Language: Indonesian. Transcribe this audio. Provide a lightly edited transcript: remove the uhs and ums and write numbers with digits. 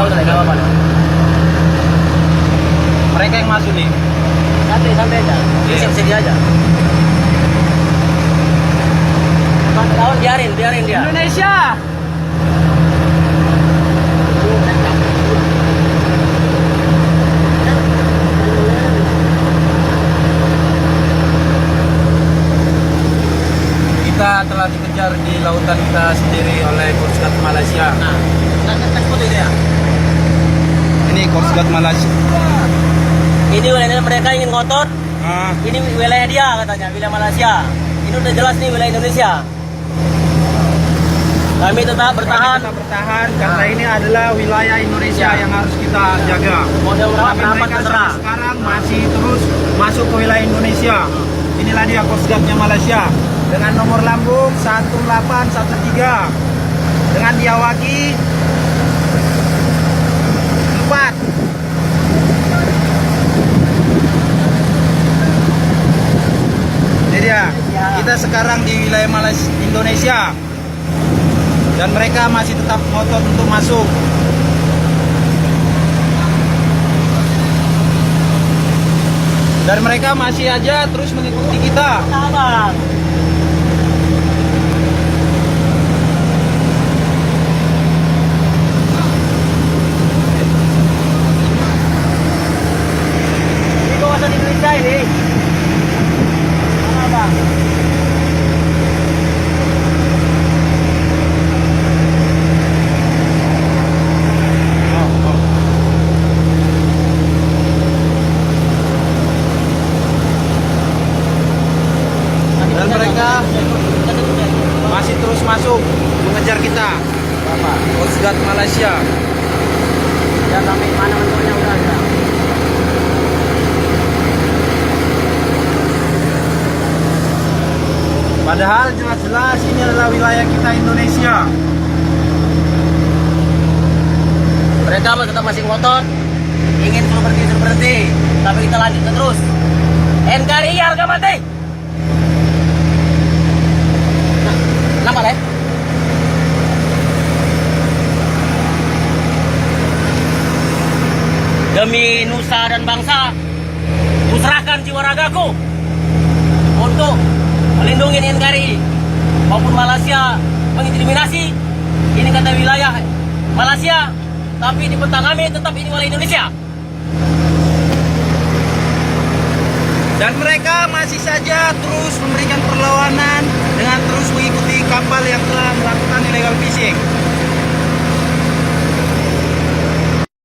udah nggak apa-apa. Mereka yang masuk nih. Santai aja. Ini siap-siap aja. Kawan biarin dia. Indonesia. Kita telah dikejar di lautan kita sendiri oleh Coast Guard Malaysia. Nah, kita foto itu ya. Ini Coast Guard Malaysia. Ini wilayah mereka ingin ngotot. Ini wilayah dia katanya, wilayah Malaysia. Ini udah jelas nih wilayah Indonesia. Kami tetap bertahan. Karena ini adalah wilayah Indonesia yang harus kita jaga. Model Tapi rapat mereka terserah. sekarang masih terus masuk ke wilayah Indonesia. Inilah dia Coast Guard-nya Malaysia dengan nomor lambung 1813 dengan diawaki 4. Ini dia. Kita sekarang di wilayah Malaysia Indonesia. Dan mereka masih tetap ngotot untuk masuk. Dan mereka masih aja terus mengikuti kita. Abang. Ini kawasan Indonesia ini. Mana bang? Dan mereka masih terus masuk mengejar kita. Coast Guard Malaysia. Ya kami mana bentuknya udah ada. Padahal jelas-jelas ini adalah wilayah kita Indonesia. Mereka tetap masih ngotot, ingin suruh berhenti, tapi kita lanjutkan terus. NKRI harga mati. Nampak deh. Demi nusa dan bangsa, kuserahkan jiwa ragaku untuk melindungi NKRI maupun Malaysia mengintimidasi. Ini kata wilayah Malaysia, tapi di peta kami tetap ini wilayah Indonesia. Dan mereka masih saja terus memberikan perlawanan dengan terus mengikuti kapal yang telah melakukan illegal fishing.